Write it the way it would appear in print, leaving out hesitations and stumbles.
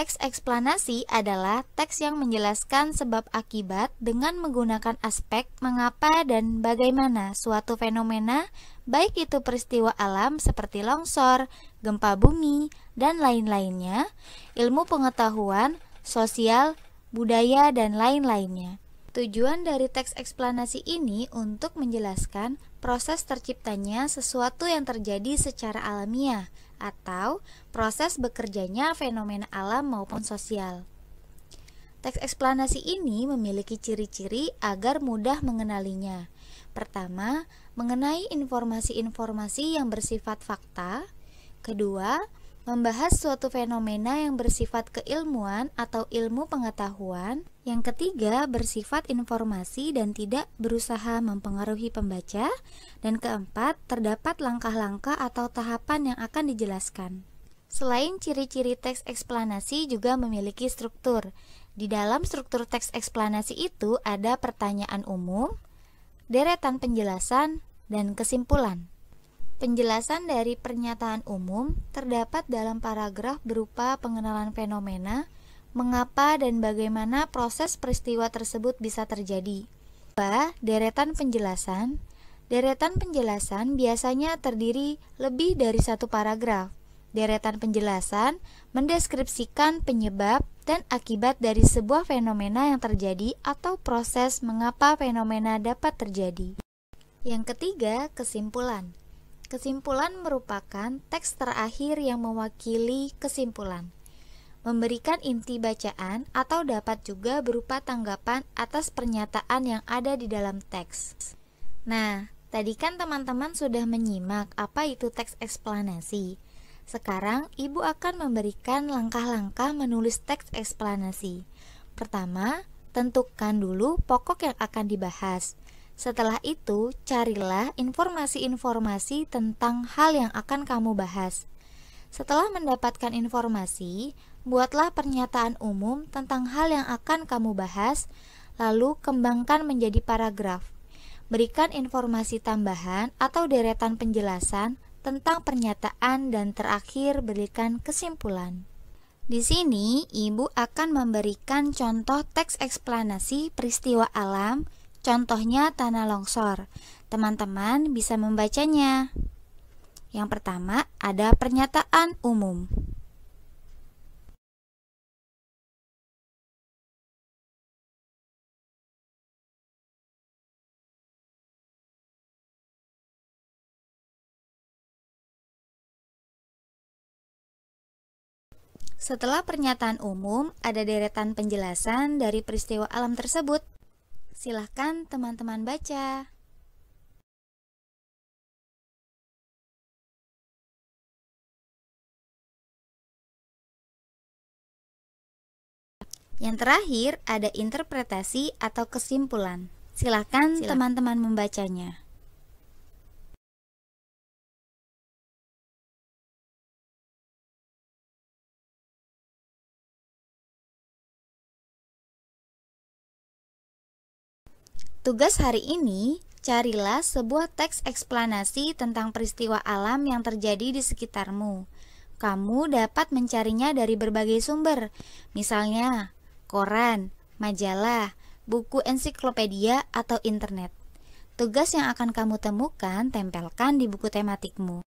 Teks eksplanasi adalah teks yang menjelaskan sebab akibat dengan menggunakan aspek mengapa dan bagaimana suatu fenomena, baik itu peristiwa alam seperti longsor, gempa bumi, dan lain-lainnya, ilmu pengetahuan, sosial, budaya, dan lain-lainnya. Tujuan dari teks eksplanasi ini untuk menjelaskan proses terciptanya sesuatu yang terjadi secara alamiah atau proses bekerjanya fenomena alam maupun sosial. Teks eksplanasi ini memiliki ciri-ciri agar mudah mengenalinya. Pertama, mengenai informasi-informasi yang bersifat fakta. Kedua, membahas suatu fenomena yang bersifat keilmuan atau ilmu pengetahuan. Yang ketiga, bersifat informasi dan tidak berusaha mempengaruhi pembaca. Dan keempat, terdapat langkah-langkah atau tahapan yang akan dijelaskan. Selain ciri-ciri teks eksplanasi juga memiliki struktur. Di dalam struktur teks eksplanasi itu ada pertanyaan umum, deretan penjelasan, dan kesimpulan. Penjelasan dari pernyataan umum terdapat dalam paragraf berupa pengenalan fenomena, mengapa dan bagaimana proses peristiwa tersebut bisa terjadi. Deretan penjelasan. Deretan penjelasan biasanya terdiri lebih dari satu paragraf. Deretan penjelasan mendeskripsikan penyebab dan akibat dari sebuah fenomena yang terjadi atau proses mengapa fenomena dapat terjadi. Yang ketiga, kesimpulan. Kesimpulan merupakan teks terakhir yang mewakili kesimpulan, memberikan inti bacaan atau dapat juga berupa tanggapan atas pernyataan yang ada di dalam teks. Nah, tadi kan teman-teman sudah menyimak apa itu teks eksplanasi. Sekarang Ibu akan memberikan langkah-langkah menulis teks eksplanasi. Pertama, tentukan dulu pokok yang akan dibahas. Setelah itu, carilah informasi-informasi tentang hal yang akan kamu bahas. Setelah mendapatkan informasi, buatlah pernyataan umum tentang hal yang akan kamu bahas, lalu kembangkan menjadi paragraf. Berikan informasi tambahan atau deretan penjelasan tentang pernyataan dan terakhir berikan kesimpulan. Di sini, Ibu akan memberikan contoh teks eksplanasi peristiwa alam. Contohnya tanah longsor. Teman-teman bisa membacanya. Yang pertama ada pernyataan umum. Setelah pernyataan umum, ada deretan penjelasan dari peristiwa alam tersebut. Silahkan teman-teman baca. Yang terakhir ada interpretasi atau kesimpulan. Silahkan teman-teman membacanya. Tugas hari ini, carilah sebuah teks eksplanasi tentang peristiwa alam yang terjadi di sekitarmu. Kamu dapat mencarinya dari berbagai sumber, misalnya koran, majalah, buku ensiklopedia, atau internet. Tugas yang akan kamu temukan, tempelkan di buku tematikmu.